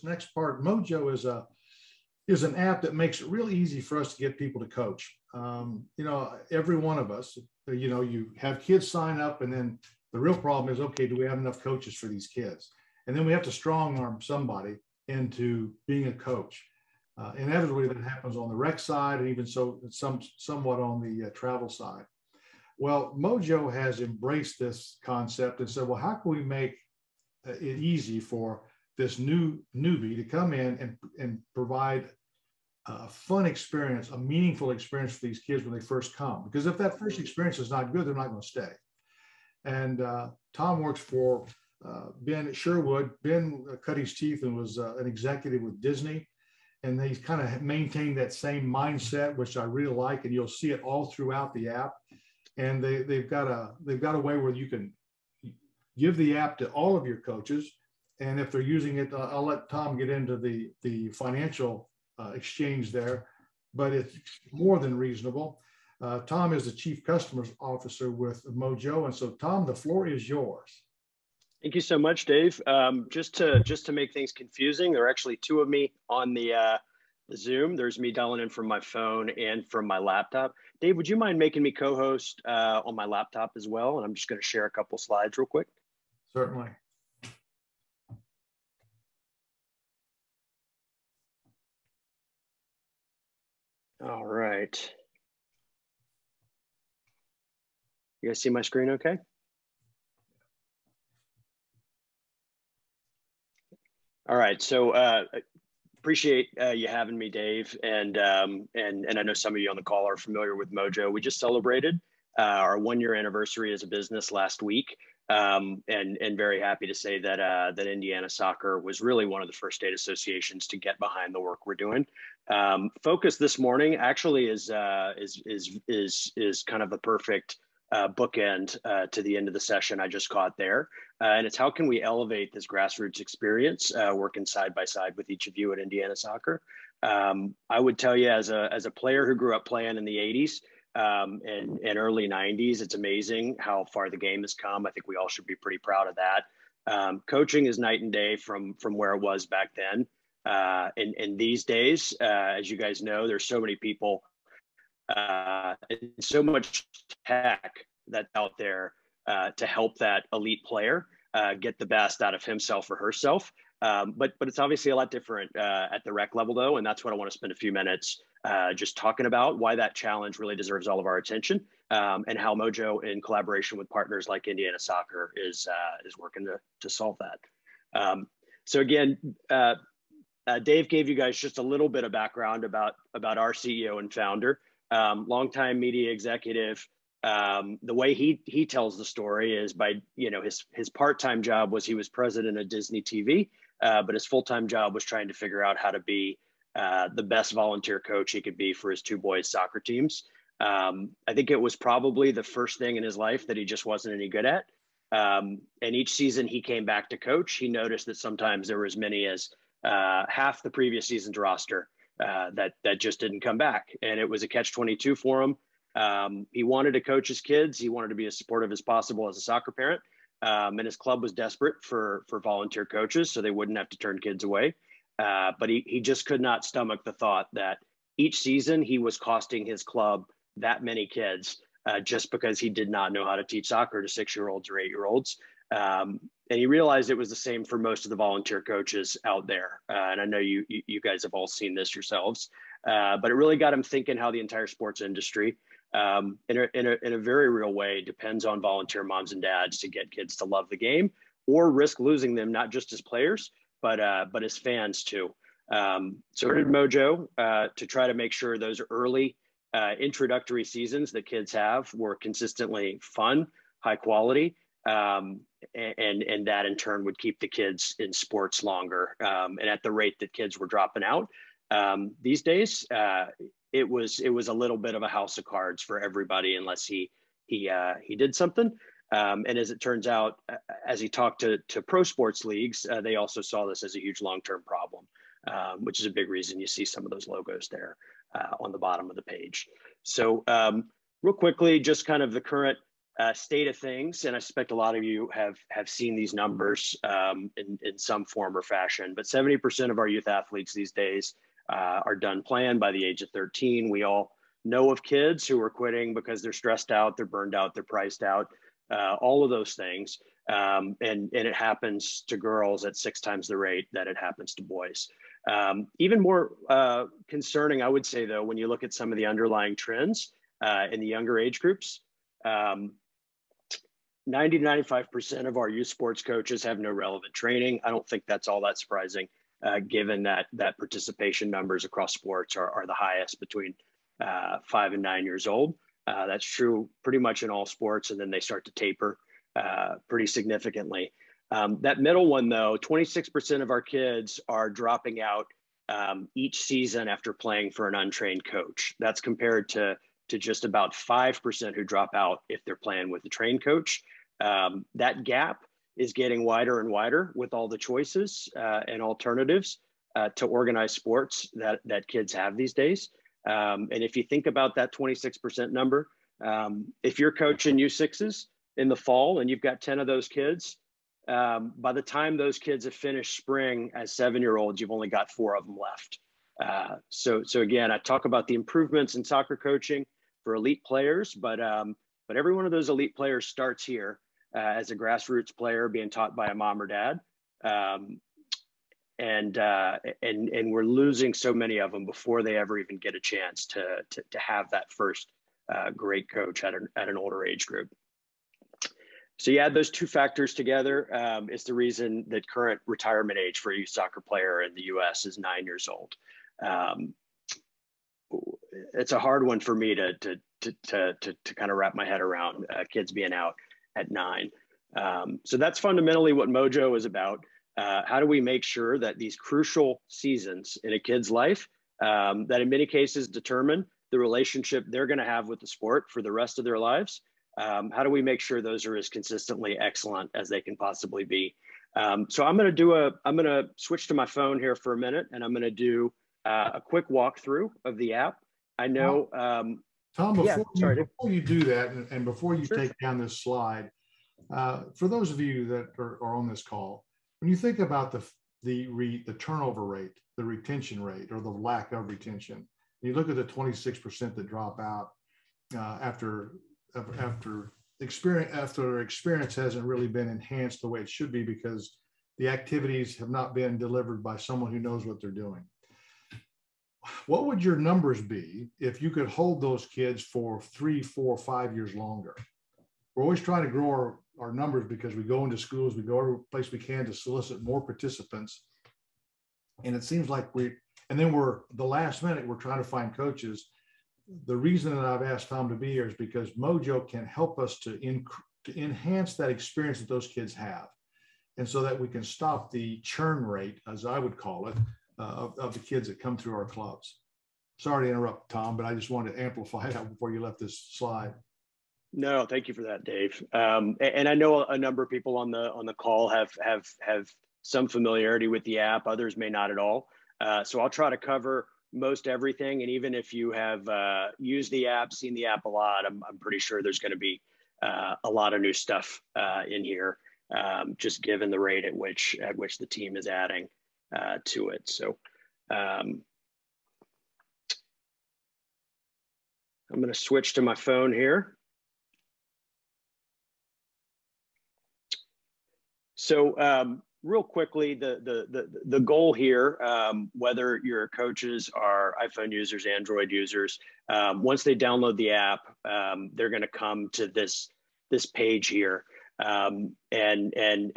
next part, MOJO is an app that makes it really easy for us to get people to coach. Every one of us, you have kids sign up, and then the real problem is, okay, do we have enough coaches for these kids? And then we have to strong arm somebody into being a coach. Inevitably, that happens on the rec side, and even so, somewhat on the travel side. Well, MOJO has embraced this concept and said, well, how can we make it easy for this newbie to come in and provide a fun experience, a meaningful experience for these kids when they first come? Because if that first experience is not good, they're not going to stay. And Tom works for Ben Sherwood. Ben cut his teeth and was an executive with Disney. And he's kind of maintained that same mindset, which I really like. And you'll see it all throughout the app. And they've got a way where you can give the app to all of your coaches. And if they're using it, I'll let Tom get into the financial exchange there, but it's more than reasonable. Tom is the Chief Customer Officer with MOJO. And so, Tom, the floor is yours. Thank you so much, Dave. Just to make things confusing, there are actually two of me on the Zoom. There's me dialing in from my phone and from my laptop. Dave, would you mind making me co-host on my laptop as well? And I'm just going to share a couple slides real quick. Certainly. All right. You guys see my screen okay? All right, so appreciate you having me, Dave, and I know some of you on the call are familiar with MOJO. We just celebrated our 1-year anniversary as a business last week, and very happy to say that that Indiana Soccer was really one of the first state associations to get behind the work we're doing. Focus this morning actually is kind of the perfect bookend to the end of the session I just caught there. And it's how can we elevate this grassroots experience working side by side with each of you at Indiana Soccer. I would tell you as a player who grew up playing in the 80s and early 90s, it's amazing how far the game has come. I think we all should be pretty proud of that. Coaching is night and day from where it was back then. And these days, as you guys know, there's so many people and so much tech that's out there to help that elite player get the best out of himself or herself. But it's obviously a lot different at the rec level, though. And that's what I want to spend a few minutes just talking about, why that challenge really deserves all of our attention, and how MOJO, in collaboration with partners like Indiana Soccer, is working to solve that. So again, Dave gave you guys just a little bit of background about our CEO and founder. Longtime media executive. The way he tells the story is by, his part-time job was he was president of Disney TV, but his full-time job was trying to figure out how to be the best volunteer coach he could be for his 2 boys' soccer teams. I think it was probably the first thing in his life that he just wasn't any good at. And each season he came back to coach, he noticed that sometimes there were as many as half the previous season's roster that just didn't come back. And it was a catch-22 for him. He wanted to coach his kids. He wanted to be as supportive as possible as a soccer parent. And his club was desperate for volunteer coaches so they wouldn't have to turn kids away. But he just could not stomach the thought that each season he was costing his club that many kids just because he did not know how to teach soccer to 6-year-olds or 8-year-olds. And he realized it was the same for most of the volunteer coaches out there. And I know you guys have all seen this yourselves, but it really got him thinking how the entire sports industry, in a very real way, depends on volunteer moms and dads to get kids to love the game or risk losing them, not just as players, but as fans too. So we did MOJO to try to make sure those early introductory seasons that kids have were consistently fun, high quality, and that in turn would keep the kids in sports longer. And at the rate that kids were dropping out these days, it was a little bit of a house of cards for everybody unless he did something. And as it turns out, as he talked to pro sports leagues, they also saw this as a huge long-term problem, which is a big reason you see some of those logos there on the bottom of the page. So real quickly, just kind of the current state of things, and I suspect a lot of you have seen these numbers in some form or fashion, but 70% of our youth athletes these days are done playing by the age of 13. We all know of kids who are quitting because they're stressed out, they're burned out, they're priced out, all of those things. And it happens to girls at 6 times the rate that it happens to boys. Even more concerning, I would say, though, when you look at some of the underlying trends in the younger age groups, 90 to 95% of our youth sports coaches have no relevant training. I don't think that's all that surprising, given that participation numbers across sports are the highest between 5 and 9 years old. That's true pretty much in all sports, and then they start to taper pretty significantly. That middle one, though, 26% of our kids are dropping out each season after playing for an untrained coach. That's compared to just about 5% who drop out if they're playing with a trained coach. That gap is getting wider and wider with all the choices and alternatives to organized sports that kids have these days. And if you think about that 26% number, if you're coaching U6s in the fall and you've got 10 of those kids, by the time those kids have finished spring as 7-year-olds, you've only got 4 of them left. So again, I talk about the improvements in soccer coaching for elite players, but every one of those elite players starts here as a grassroots player being taught by a mom or dad. And we're losing so many of them before they ever even get a chance to have that first great coach at an older age group. So you add those 2 factors together, it's the reason that current retirement age for a youth soccer player in the US is 9 years old. It's a hard one for me to kind of wrap my head around, kids being out at 9. So that's fundamentally what MOJO is about. How do we make sure that these crucial seasons in a kid's life, that in many cases determine the relationship they're going to have with the sport for the rest of their lives, how do we make sure those are as consistently excellent as they can possibly be? So I'm going to switch to my phone here for a minute, and I'm going to do a quick walkthrough of the app. I know, Tom, before you do that, and before you Sure. take down this slide, for those of you that are on this call, when you think about the turnover rate, the retention rate, or the lack of retention, you look at the 26% that drop out after experience hasn't really been enhanced the way it should be because the activities have not been delivered by someone who knows what they're doing. What would your numbers be if you could hold those kids for 3, 4, 5 years longer? We're always trying to grow our numbers because we go into schools, we go every place we can to solicit more participants. And it seems like the last minute, we're trying to find coaches. The reason that I've asked Tom to be here is because MOJO can help us to enhance that experience that those kids have. And so that we can stop the churn rate, as I would call it, of the kids that come through our clubs. Sorry to interrupt, Tom, but I just wanted to amplify that before you left this slide. No, thank you for that, Dave. And I know a number of people on the call have some familiarity with the app. Others may not at all. So I'll try to cover most everything. And even if you have used the app, seen the app a lot, I'm pretty sure there's going to be a lot of new stuff in here, just given the rate at which the team is adding to it. So I'm going to switch to my phone here. So real quickly, the goal here, whether your coaches are iPhone users, Android users, once they download the app, they're going to come to this page here. And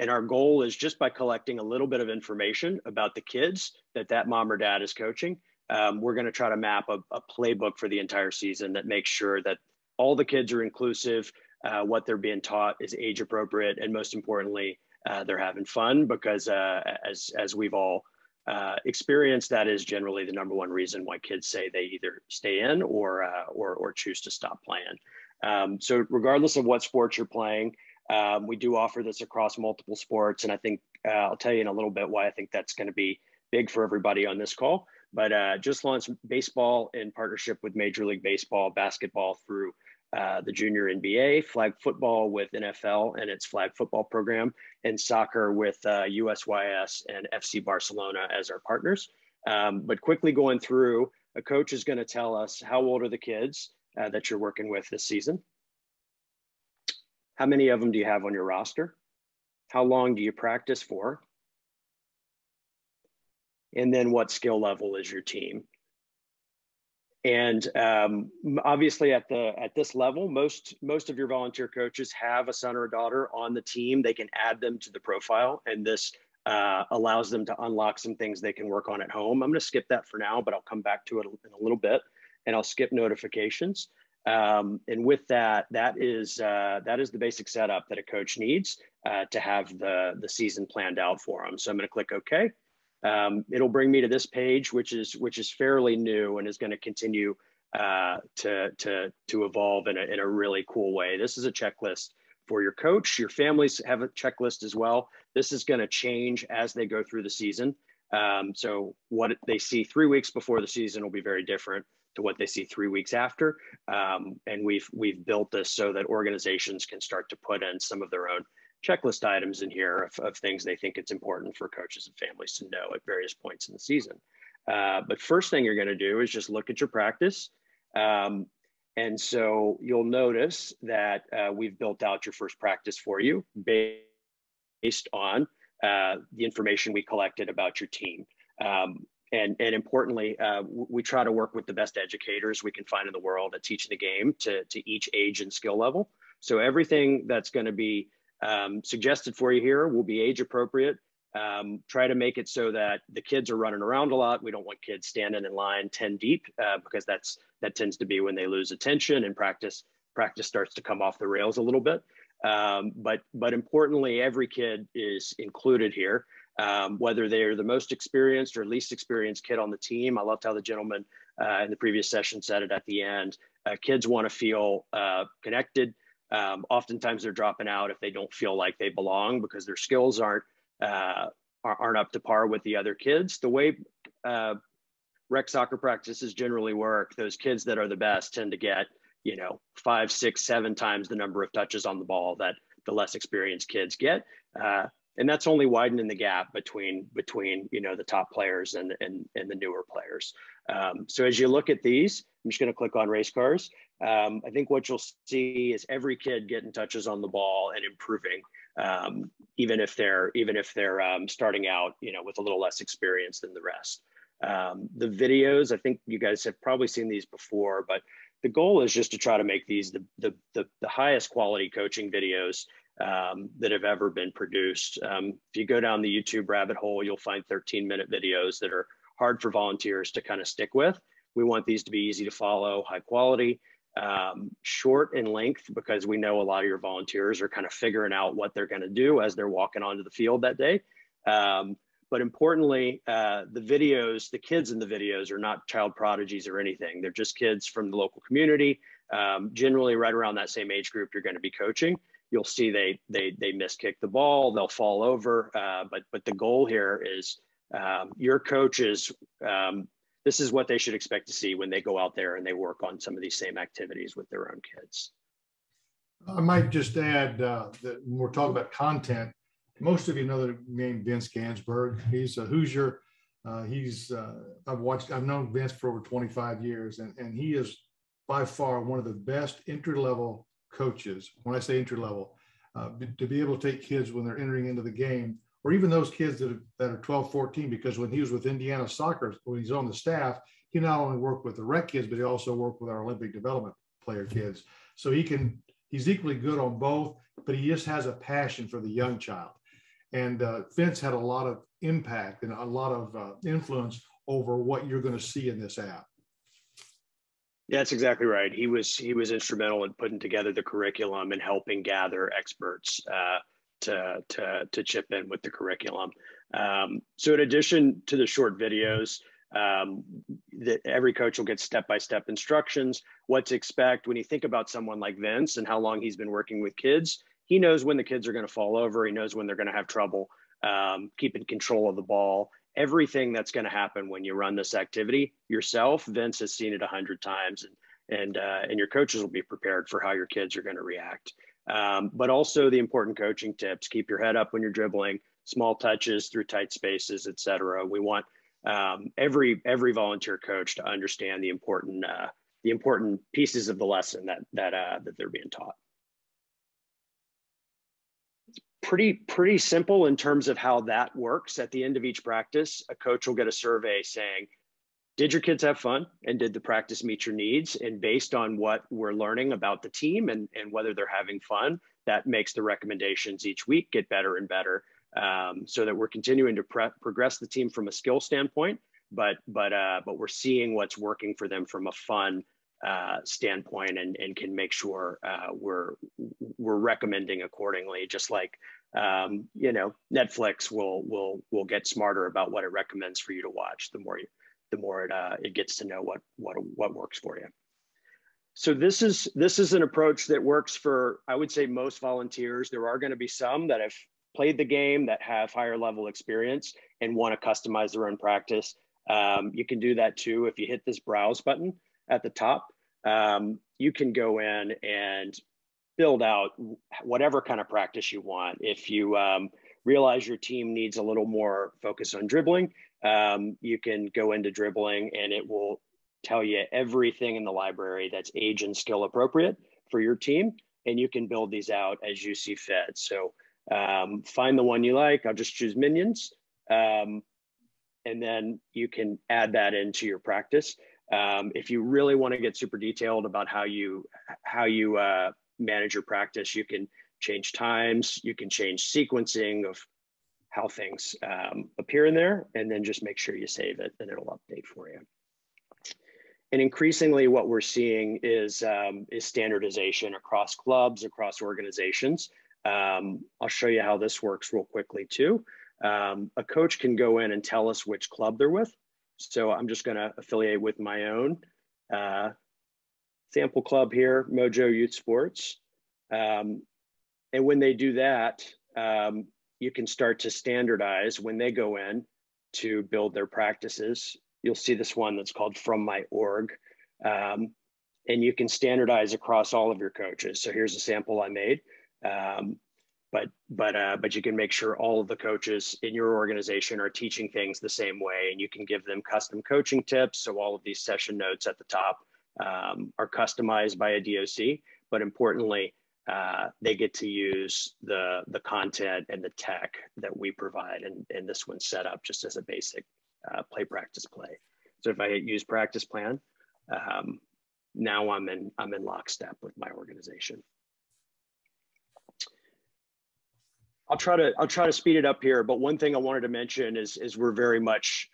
our goal is just by collecting a little bit of information about the kids that mom or dad is coaching, we're going to try to map a playbook for the entire season that makes sure that all the kids are inclusive, what they're being taught is age appropriate, and most importantly, they're having fun, because as we've all experienced, that is generally the number one reason why kids say they either stay in or choose to stop playing. So regardless of what sports you're playing, we do offer this across multiple sports, and I think I'll tell you in a little bit why I think that's going to be big for everybody on this call. But just launched baseball in partnership with Major League Baseball, basketball through the junior NBA, flag football with NFL and its flag football program, and soccer with USYS and FC Barcelona as our partners. But quickly going through, a coach is going to tell us how old are the kids that you're working with this season. How many of them do you have on your roster? How long do you practice for? And then what skill level is your team? And obviously at this level, most of your volunteer coaches have a son or a daughter on the team. They can add them to the profile, and this allows them to unlock some things they can work on at home. I'm going to skip that for now, but I'll come back to it in a little bit, and I'll skip notifications. And with that is the basic setup that a coach needs to have the season planned out for them. So I'm going to click OK. It'll bring me to this page, which is fairly new and is going to continue to evolve in a really cool way. This is a checklist for your coach. Your families have a checklist as well. This is going to change as they go through the season. So what they see 3 weeks before the season will be very different to what they see 3 weeks after. And we've built this so that organizations can start to put in some of their own checklist items in here of things they think it's important for coaches and families to know at various points in the season. But first thing you're going to do is just look at your practice. And so you'll notice that we've built out your first practice for you based on the information we collected about your team. And importantly, we try to work with the best educators we can find in the world at teaching the game to each age and skill level. So everything that's going to be suggested for you here will be age appropriate. Try to make it so that the kids are running around a lot. We don't want kids standing in line 10 deep because that tends to be when they lose attention and practice starts to come off the rails a little bit. But importantly, every kid is included here, whether they're the most experienced or least experienced kid on the team. I loved how the gentleman in the previous session said it at the end. Kids want to feel connected. Oftentimes they're dropping out if they don't feel like they belong because their skills aren't up to par with the other kids. The way rec soccer practices generally work, those kids that are the best tend to get 5, 6, 7 times the number of touches on the ball that the less experienced kids get, and that's only widening the gap between the top players and the newer players. So as you look at these, I'm just going to click on race cars. I think what you'll see is every kid getting touches on the ball and improving, even if they're starting out, with a little less experience than the rest. The videos, I think you guys have probably seen these before, but the goal is just to try to make these the highest quality coaching videos that have ever been produced. If you go down the YouTube rabbit hole, you'll find 13-minute videos that are hard for volunteers to kind of stick with. We want these to be easy to follow, high quality, short in length, because we know a lot of your volunteers are kind of figuring out what they're going to do as they're walking onto the field that day. But importantly, the kids in the videos are not child prodigies or anything. They're just kids from the local community, generally right around that same age group you're going to be coaching. You'll see they miskick the ball, they'll fall over, but the goal here is your coaches, this is what they should expect to see when they go out there and they work on some of these same activities with their own kids. I might just add that when we're talking about content, most of you know the name Vince Gansberg. He's a Hoosier. I've known Vince for over 25 years, and he is by far one of the best entry-level coaches. When I say entry-level, to be able to take kids when they're entering into the game, or even those kids that are 12, 14, because when he was with Indiana Soccer, when he's on the staff, he not only worked with the rec kids, but he also worked with our Olympic development player kids. So he's equally good on both, but he just has a passion for the young child. And Vince had a lot of impact and a lot of influence over what you're going to see in this app. Yeah, that's exactly right. He was instrumental in putting together the curriculum and helping gather experts to chip in with the curriculum. So in addition to the short videos, that every coach will get step-by-step instructions, what to expect. When you think about someone like Vince and how long he's been working with kids, he knows when the kids are going to fall over. He knows when they're going to have trouble keeping control of the ball. Everything that's going to happen when you run this activity yourself, Vince has seen it 100 times and your coaches will be prepared for how your kids are going to react. But also the important coaching tips: keep your head up when you're dribbling, small touches through tight spaces, etc. We want every volunteer coach to understand the important pieces of the lesson that they're being taught. Pretty simple in terms of how that works. At the end of each practice, a coach will get a survey saying, did your kids have fun, and did the practice meet your needs? And based on what we're learning about the team and whether they're having fun, that makes the recommendations each week get better and better, so that we're continuing to progress the team from a skill standpoint, but we're seeing what's working for them from a fun standpoint, and can make sure we're recommending accordingly. Just like Netflix will get smarter about what it recommends for you to watch the more it gets to know what works for you. So this is an approach that works for, I would say, most volunteers. There are going to be some that have played the game, that have higher level experience and want to customize their own practice. You can do that too. If you hit this browse button at the top, you can go in and build out whatever kind of practice you want. If you realize your team needs a little more focus on dribbling, you can go into Dribbling, and it will tell you everything in the library that's age and skill appropriate for your team, and you can build these out as you see fit. So find the one you like. I'll just choose Minions, and then you can add that into your practice. If you really want to get super detailed about how you manage your practice, you can change times, you can change sequencing of how things appear in there, and then just make sure you save it and it'll update for you. And increasingly what we're seeing is standardization across clubs, across organizations. I'll show you how this works real quickly too. A coach can go in and tell us which club they're with. So I'm just gonna affiliate with my own sample club here, MOJO Youth Sports. And when they do that, you can start to standardize when they go in to build their practices. You'll see this one that's called From My Org. And you can standardize across all of your coaches. So here's a sample I made. But you can make sure all of the coaches in your organization are teaching things the same way, and you can give them custom coaching tips. So all of these session notes at the top are customized by a DOC, but importantly, they get to use the content and the tech that we provide. And this one's set up just as a basic play, practice, play. So if I hit use practice plan, now I'm in lockstep with my organization. I'll try to speed it up here, but one thing I wanted to mention is we're very much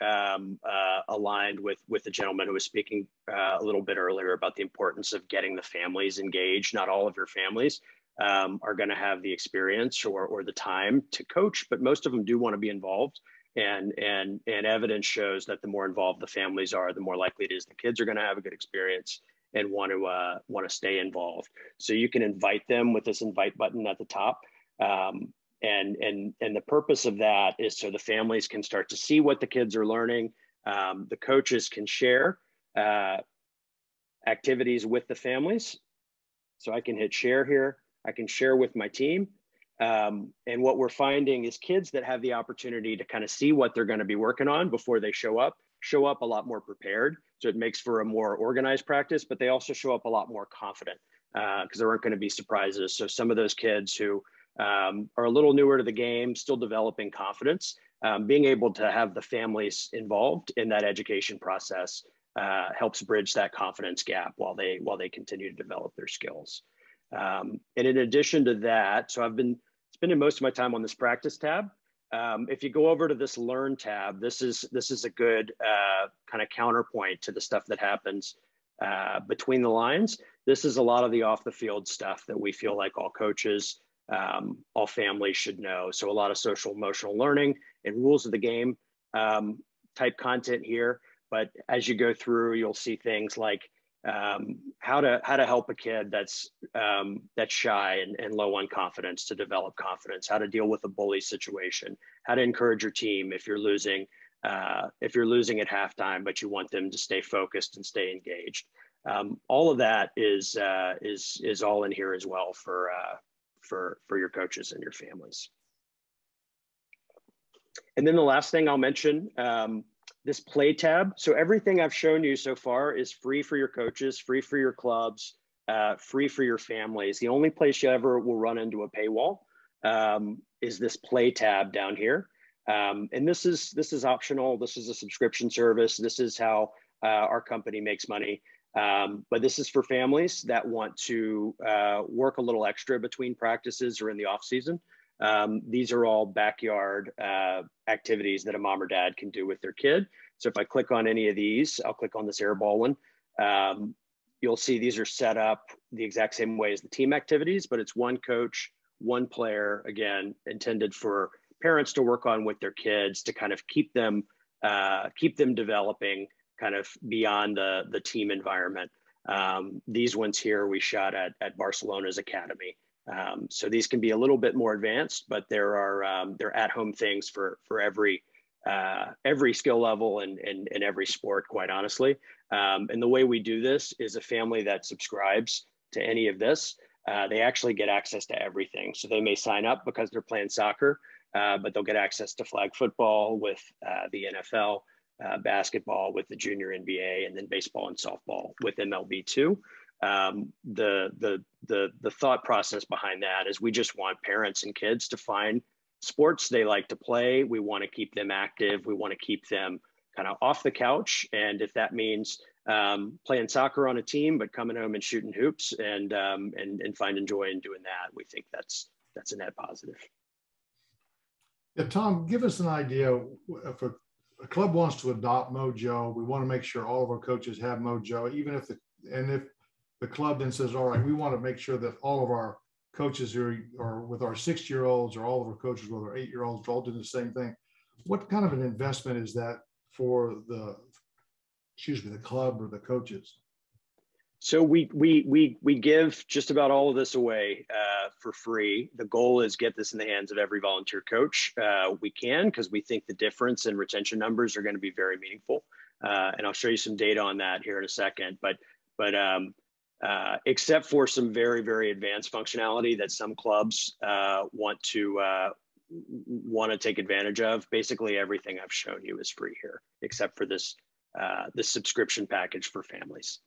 aligned with the gentleman who was speaking a little bit earlier about the importance of getting the families engaged. Not all of your families are going to have the experience or the time to coach, but most of them do want to be involved. And evidence shows that the more involved the families are, the more likely it is the kids are going to have a good experience and want to stay involved. So you can invite them with this invite button at the top. And the purpose of that is so the families can start to see what the kids are learning. The coaches can share activities with the families. So I can hit share here. I can share with my team. And what we're finding is kids that have the opportunity to kind of see what they're going to be working on before they show up a lot more prepared. So it makes for a more organized practice, but they also show up a lot more confident because there aren't going to be surprises. So some of those kids who are a little newer to the game, still developing confidence, being able to have the families involved in that education process helps bridge that confidence gap while they continue to develop their skills. And in addition to that, so I've been spending most of my time on this practice tab. If you go over to this learn tab, this is a good kind of counterpoint to the stuff that happens between the lines. This is a lot of the off the field stuff that we feel like all coaches, all families should know. So a lot of social emotional learning and rules of the game type content here. But as you go through, you'll see things like how to help a kid that's shy and low on confidence to develop confidence, how to deal with a bully situation, how to encourage your team if you're losing at halftime, but you want them to stay focused and stay engaged. All of that is all in here as well for your coaches and your families. And then the last thing I'll mention, this play tab. So everything I've shown you so far is free for your coaches, free for your clubs, free for your families. The only place you ever will run into a paywall is this play tab down here. And this is optional. This is a subscription service. This is how our company makes money. But this is for families that want to work a little extra between practices or in the off season. These are all backyard activities that a mom or dad can do with their kid. So if I click on any of these, I'll click on this airball one. You'll see these are set up the exact same way as the team activities, but it's one coach, one player, again, intended for parents to work on with their kids to kind of keep them developing kind of beyond the team environment. These ones here we shot at Barcelona's academy. So these can be a little bit more advanced, but they're at-home things for every skill level and every sport, quite honestly. And the way we do this is a family that subscribes to any of this, they actually get access to everything. So they may sign up because they're playing soccer, but they'll get access to flag football with the NFL, basketball with the junior NBA, and then baseball and softball with MLB2. The thought process behind that is we just want parents and kids to find sports they like to play. We want to keep them active. We want to keep them kind of off the couch. And if that means playing soccer on a team, but coming home and shooting hoops and finding joy in doing that, we think that's a net positive. Yeah, Tom, give us an idea. If a club wants to adopt MOJO, we want to make sure all of our coaches have MOJO, even if the club then says, all right, we want to make sure that all of our coaches who are with our 6-year-olds or all of our coaches with our 8-year-olds are all doing the same thing. What kind of an investment is that for the club or the coaches? So we give just about all of this away for free. The goal is get this in the hands of every volunteer coach we can, because we think the difference in retention numbers are going to be very meaningful. And I'll show you some data on that here in a second. But except for some very, very advanced functionality that some clubs want to take advantage of, basically everything I've shown you is free here, except for this subscription package for families.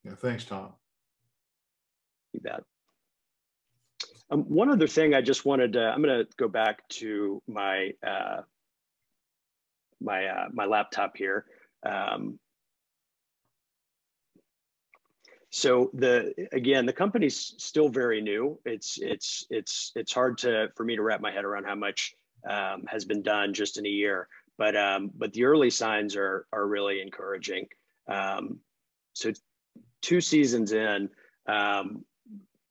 Yeah, thanks, Tom. You bet. One other thing I just wanted to, I'm going to go back to my my laptop here. So again, the company's still very new. It's hard for me to wrap my head around how much has been done just in a year. But the early signs are really encouraging. So 2 seasons in,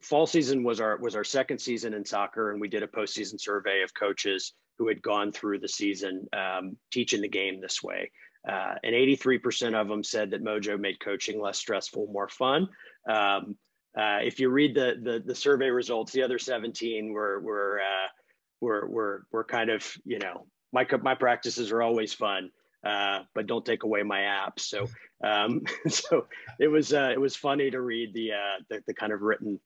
fall season was our second season in soccer, and we did a postseason survey of coaches who had gone through the season teaching the game this way. And 83% of them said that MOJO made coaching less stressful, more fun. If you read the survey results, the other 17 were kind of, you know, my practices are always fun, but don't take away my apps. So so it was funny to read the kind of written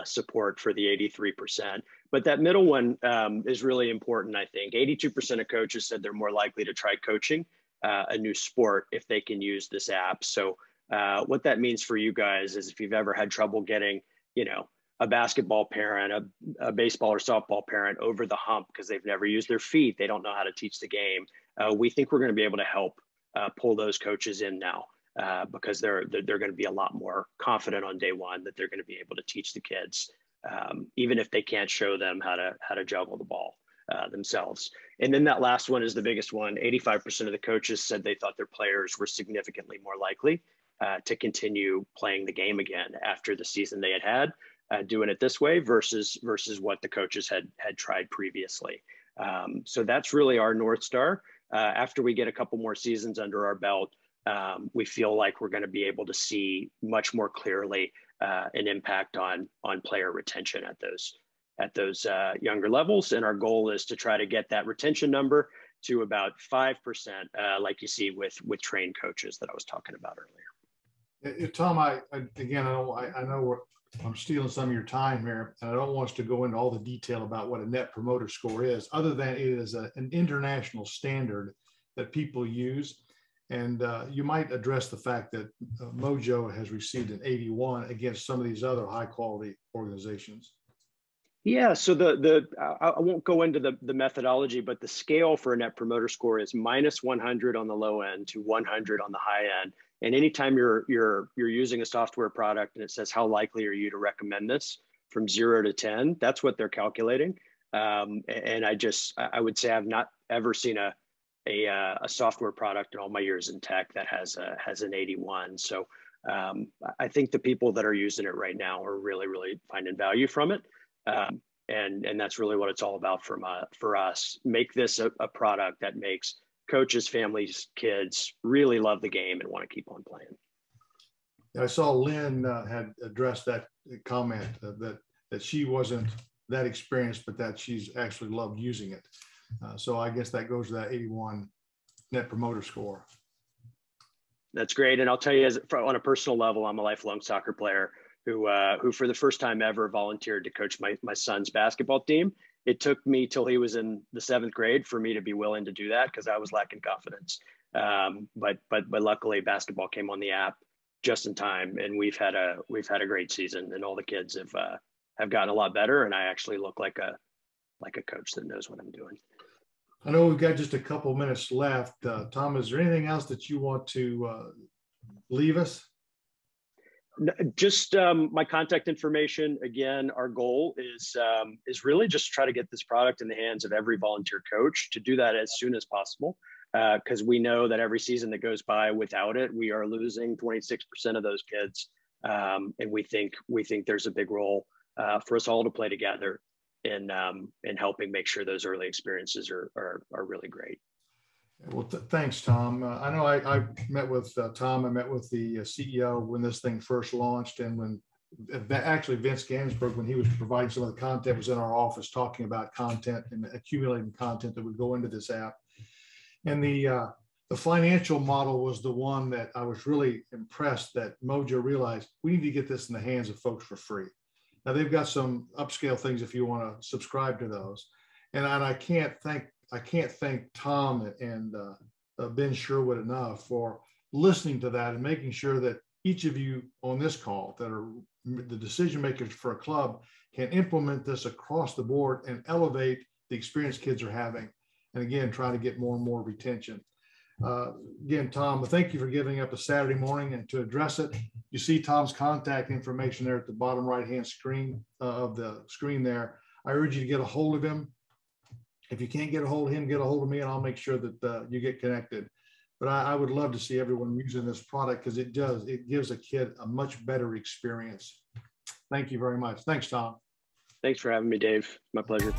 support for the 83%. But that middle one is really important, I think. 82% of coaches said they're more likely to try coaching a new sport if they can use this app. So what that means for you guys is if you've ever had trouble getting, you know, a basketball parent, a baseball or softball parent over the hump because they've never used their feet, they don't know how to teach the game, we think we're going to be able to help pull those coaches in now because they're going to be a lot more confident on day one that they're going to be able to teach the kids, even if they can't show them how to juggle the ball themselves. And then that last one is the biggest one. 85% of the coaches said they thought their players were significantly more likely to continue playing the game again after the season they had doing it this way versus what the coaches had tried previously. So that's really our North Star. After we get a couple more seasons under our belt, we feel like we're going to be able to see much more clearly an impact on player retention at those younger levels. And our goal is to try to get that retention number to about 5%, like you see with trained coaches that I was talking about earlier. Tom, again, I know I'm stealing some of your time here, and I don't want us to go into all the detail about what a net promoter score is, other than it is an international standard that people use. And you might address the fact that MOJO has received an 81 against some of these other high quality organizations. Yeah, so I won't go into the methodology, but the scale for a net promoter score is -100 on the low end to 100 on the high end. And anytime you're using a software product and it says how likely are you to recommend this from 0 to 10, that's what they're calculating. And I would say I've not ever seen a software product in all my years in tech that has an 81. So I think the people that are using it right now are really finding value from it. And that's really what it's all about for us. Make this a product that makes coaches, families, kids really love the game and want to keep on playing. I saw Lynn had addressed that comment that she wasn't that experienced, but that she's actually loved using it. So I guess that goes to that 81 net promoter score. That's great. And I'll tell you, on a personal level, I'm a lifelong soccer player who for the first time ever volunteered to coach my son's basketball team. It took me till he was in the 7th grade for me to be willing to do that because I was lacking confidence. But luckily basketball came on the app just in time, and we've had a great season, and all the kids have gotten a lot better, and I actually look like a coach that knows what I'm doing. I know we've got just a couple minutes left. Tom, is there anything else that you want to leave us? Just my contact information. Again, our goal is really just try to get this product in the hands of every volunteer coach, to do that as soon as possible, because we know that every season that goes by without it, we are losing 26% of those kids, and we think there's a big role for us all to play together in helping make sure those early experiences are really great. Well, thanks, Tom. I know I met with Tom. I met with the CEO when this thing first launched, and when actually Vince Gansberg, when he was providing some of the content, was in our office talking about content and accumulating content that would go into this app. And the financial model was the one that I was really impressed that MOJO realized we need to get this in the hands of folks for free. Now they've got some upscale things if you want to subscribe to those, and I can't thank Tom and Ben Sherwood enough for listening to that and making sure that each of you on this call that are the decision makers for a club can implement this across the board and elevate the experience kids are having. And again, try to get more and more retention. Again, Tom, thank you for giving up a Saturday morning and to address it. You see Tom's contact information there at the bottom right-hand screen of the screen there. I urge you to get a hold of him. If you can't get a hold of him, get a hold of me, and I'll make sure that you get connected. But I would love to see everyone using this product because it gives a kid a much better experience. Thank you very much. Thanks, Tom. Thanks for having me, Dave. My pleasure.